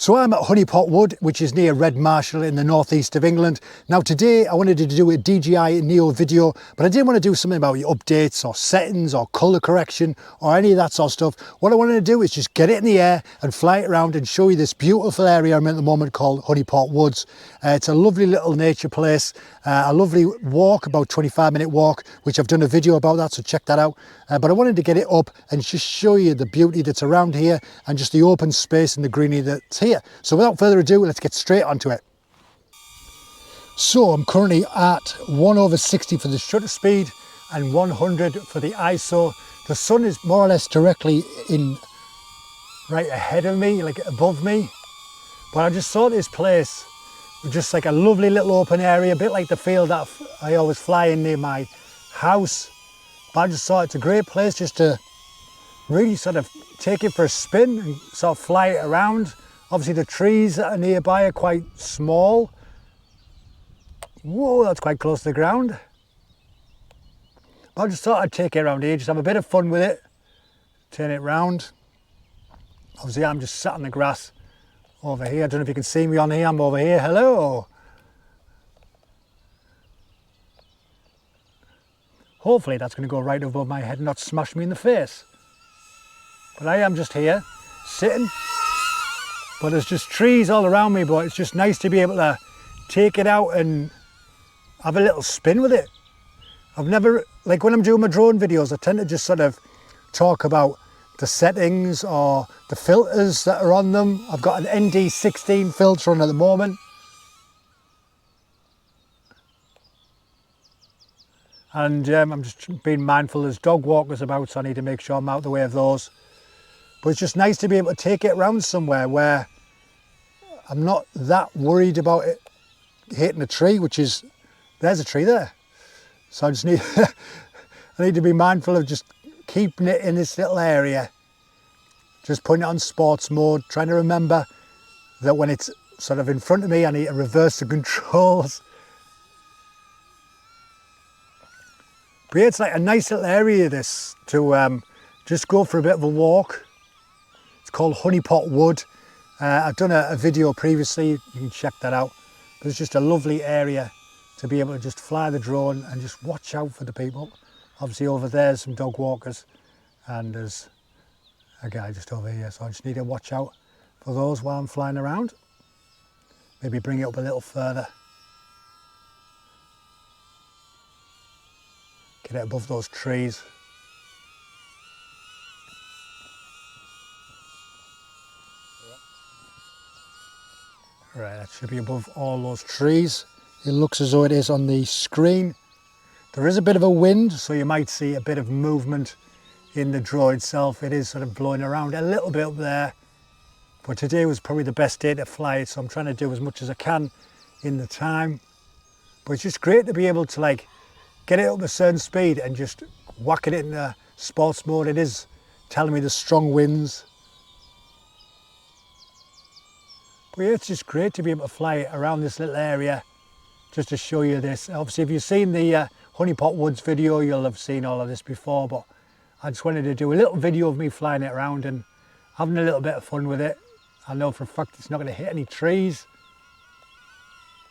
So I'm at Honeypot Wood, which is near Red Marshall in the northeast of England. Now today I wanted to do a DJI Neo video, but I didn't want to do something about your updates or settings or colour correction or any of that sort of stuff. What I wanted to do is just get it in the air and fly it around and show you this beautiful area I'm in at the moment called Honeypot Woods. It's a lovely little nature place, a lovely walk, about 25-minute walk, which I've done a video about that, so check that out. But I wanted to get it up and just show you the beauty that's around here and just the open space and the greenery that's here. So without further ado, let's get straight onto it. So I'm currently at 1/60 for the shutter speed and 100 for the ISO. The sun is more or less directly in right ahead of me, like above me. But I just saw this place with just like a lovely little open area, a bit like the field that I always fly in near my house. But I just thought it's a great place just to really sort of take it for a spin and sort of fly it around. Obviously the trees that are nearby are quite small. Whoa, that's quite close to the ground. But I just thought I'd take it around here, just have a bit of fun with it, turn it round. Obviously I'm just sat on the grass over here. I don't know if you can see me on here, I'm over here, hello. Hopefully that's going to go right above my head and not smash me in the face. But I am just here, sitting. But there's just trees all around me, but it's just nice to be able to take it out and have a little spin with it. I've never, like when I'm doing my drone videos, I tend to just sort of talk about the settings or the filters that are on them. I've got an ND16 filter on at the moment. And I'm just being mindful there's dog walkers about, so I need to make sure I'm out the way of those. But it's just nice to be able to take it around somewhere where I'm not that worried about it hitting a tree, which is, there's a tree there. So I just need, I need to be mindful of just keeping it in this little area. Just putting it on sports mode, trying to remember that when it's sort of in front of me, I need to reverse the controls. But yeah, it's like a nice little area this to just go for a bit of a walk. It's called Honeypot Wood. I've done a video previously, you can check that out. But it's just a lovely area to be able to just fly the drone and just watch out for the people. Obviously over there's some dog walkers and there's a guy just over here. So I just need to watch out for those while I'm flying around. Maybe bring it up a little further. Get it above those trees. Right, that should be above all those trees. It looks as though it is on the screen. There is a bit of a wind, so you might see a bit of movement in the drone itself. It is sort of blowing around a little bit up there. But today was probably the best day to fly it, so I'm trying to do as much as I can in the time. But it's just great to be able to like get it up a certain speed and just whack it in sports mode. It is telling me there's strong winds. But yeah, it's just great to be able to fly it around this little area just to show you this. Obviously, if you've seen the Honeypot Woods video, you'll have seen all of this before, but I just wanted to do a little video of me flying it around and having a little bit of fun with it. I know for a fact it's not going to hit any trees.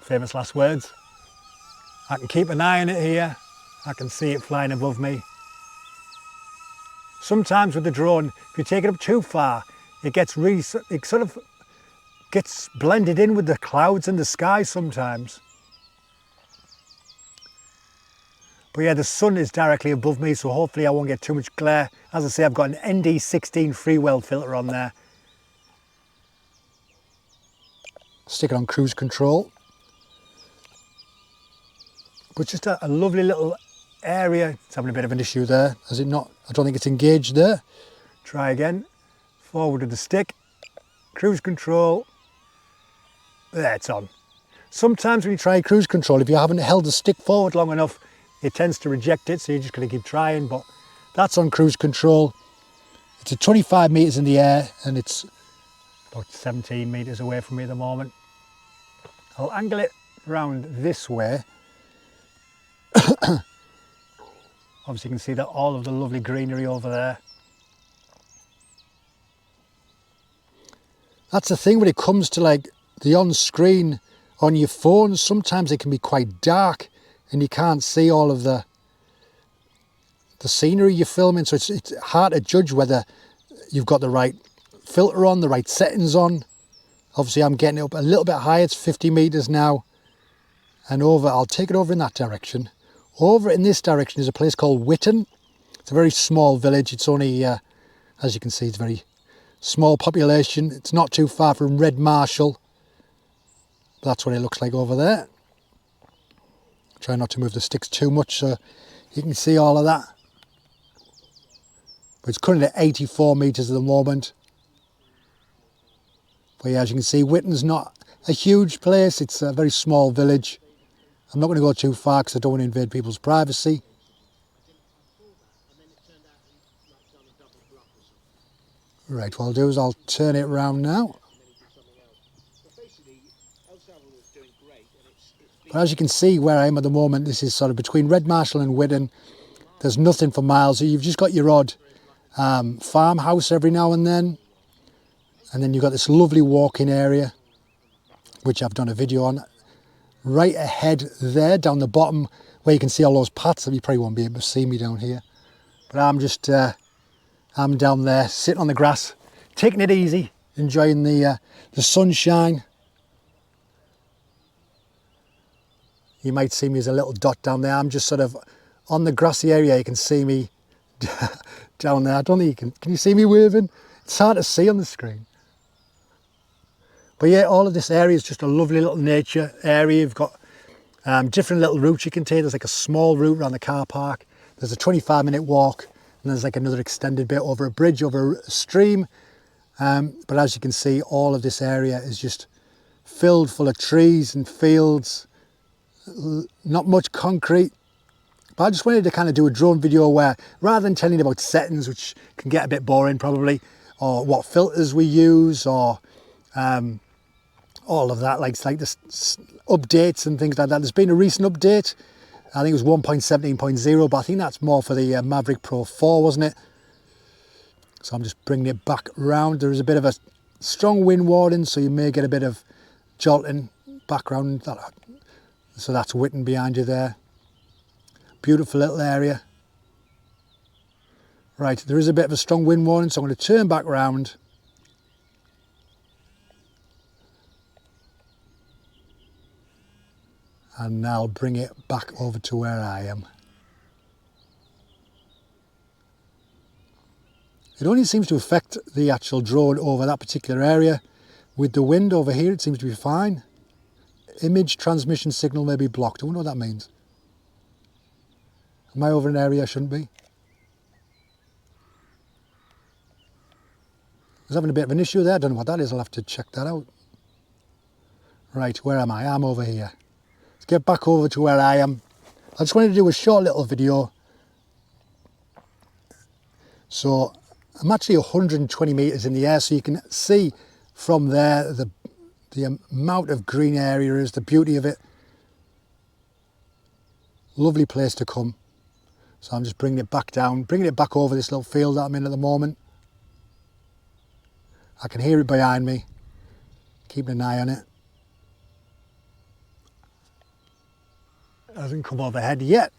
Famous last words. I can keep an eye on it here. I can see it flying above me. Sometimes with the drone, if you take it up too far, it gets really, it sort of gets blended in with the clouds in the sky sometimes. But yeah, the sun is directly above me, so hopefully I won't get too much glare. As I say, I've got an ND16 free well filter on there. Stick it on cruise control. But just a lovely little area. It's having a bit of an issue there, has it not? I don't think it's engaged there. Try again. Forward with the stick. Cruise control. There, it's on. Sometimes when you try cruise control, if you haven't held the stick forward long enough, it tends to reject it, so you're just going to keep trying, but that's on cruise control. It's at 25 metres in the air and it's about 17 metres away from me at the moment. I'll angle it around this way. Obviously you can see that all of the lovely greenery over there. That's the thing when it comes to like the on-screen on your phone, sometimes it can be quite dark and you can't see all of the scenery you're filming, so it's hard to judge whether you've got the right filter on, the right settings on. Obviously I'm getting it up a little bit higher, it's 50 meters now, and over, I'll take it over in that direction. Over in this direction is a place called Whitton. It's a very small village. It's only, as you can see, it's very small population. It's not too far from Red Marshall. That's what it looks like over there. Try not to move the sticks too much so you can see all of that. But it's currently at 84 metres at the moment. But yeah, as you can see, Whitton's not a huge place. It's a very small village. I'm not going to go too far because I don't want to invade people's privacy. Right, what I'll do is I'll turn it around now. But as you can see where I am at the moment, this is sort of between Red Marshall and Whitton. There's nothing for miles. So you've just got your odd farmhouse every now and then. And then you've got this lovely walking area, which I've done a video on. Right ahead there, down the bottom, where you can see all those paths. You probably won't be able to see me down here. But I'm just, I'm down there, sitting on the grass, taking it easy, enjoying the sunshine. You might see me as a little dot down there. I'm just sort of on the grassy area. You can see me down there. I don't think you can you see me waving? It's hard to see on the screen. But yeah, all of this area is just a lovely little nature area. You've got different little routes you can take. There's like a small route around the car park. There's a 25-minute walk, and there's like another extended bit over a bridge, over a stream. But as you can see, all of this area is just filled full of trees and fields. Not much concrete. But I just wanted to kind of do a drone video where, rather than telling you about settings, which can get a bit boring probably, or what filters we use, or all of that, like this updates and things like that. There's been a recent update. I think it was 1.17.0, but I think that's more for the Maverick Pro 4, wasn't it? So I'm just bringing it back around. There is a bit of a strong wind warning, so you may get a bit of jolting background. So that's Whitton behind you there. Beautiful little area. Right, there is a bit of a strong wind warning, so I'm going to turn back round. And now I'll bring it back over to where I am. It only seems to affect the actual drone over that particular area. With the wind over here, it seems to be fine. Image transmission signal may be blocked. I wonder what that means. Am I over an area I shouldn't be? I was having a bit of an issue there. I don't know what that is. I'll have to check that out. Right, where am I? I'm over here. Let's get back over to where I am. I just wanted to do a short little video. So I'm actually 120 meters in the air, so you can see from there the amount of green area is, the beauty of it. Lovely place to come. So I'm just bringing it back down, bringing it back over this little field that I'm in at the moment. I can hear it behind me, keeping an eye on it. It hasn't come overhead yet.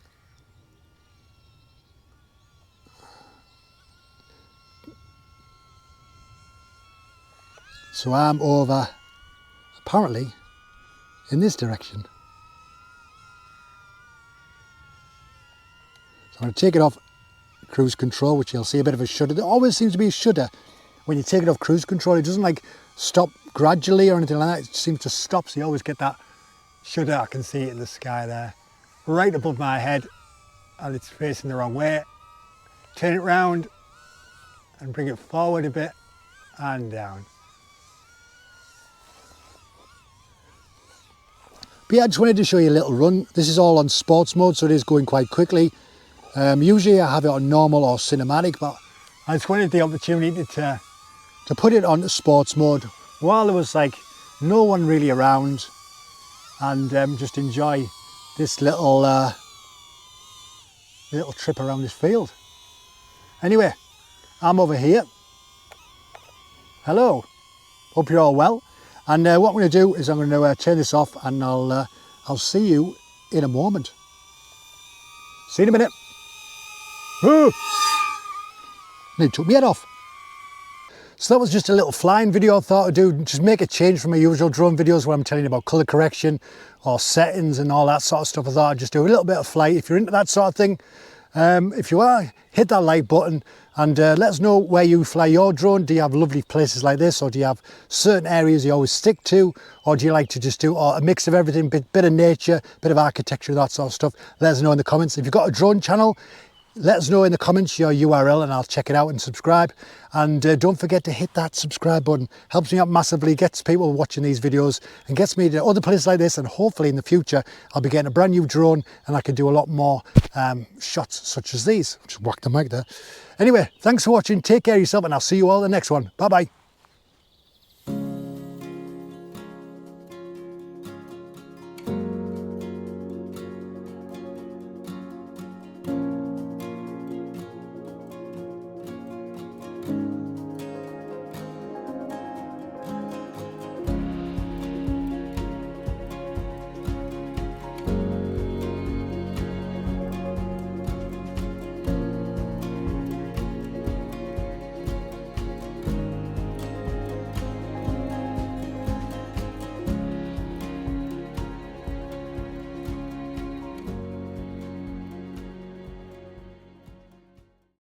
So I'm over, apparently, in this direction. So I'm going to take it off cruise control, which you'll see a bit of a shudder. There always seems to be a shudder when you take it off cruise control. It doesn't like stop gradually or anything like that. It seems to stop, so you always get that shudder. I can see it in the sky there, right above my head, and it's facing the wrong way. Turn it round and bring it forward a bit and down. But yeah, I just wanted to show you a little run. This is all on sports mode, so it is going quite quickly. Usually I have it on normal or cinematic, but I just wanted the opportunity to put it on sports mode while there was like no one really around, and just enjoy this little trip around this field. Anyway, I'm over here. Hello. Hope you're all well. And what I'm going to do is I'm going to turn this off, and I'll see you in a moment. See you in a minute. Nearly took my head off. So that was just a little flying video I thought I'd do, just make a change from my usual drone videos where I'm telling you about colour correction or settings and all that sort of stuff. I thought I'd just do a little bit of flight. If you're into that sort of thing, if you are, hit that like button and let us know where you fly your drone. Do you have lovely places like this, or do you have certain areas you always stick to, or do you like to just do a mix of everything, bit of nature, bit of architecture, that sort of stuff? Let us know in the comments. If you've got a drone channel, let us know in the comments your URL and I'll check it out and subscribe. And don't forget to hit that subscribe button. Helps me out massively, gets people watching these videos and gets me to other places like this, and hopefully in the future I'll be getting a brand new drone and I can do a lot more shots such as these. Just whack the mic there. Anyway, thanks for watching, take care of yourself, and I'll see you all in the next one. Bye bye.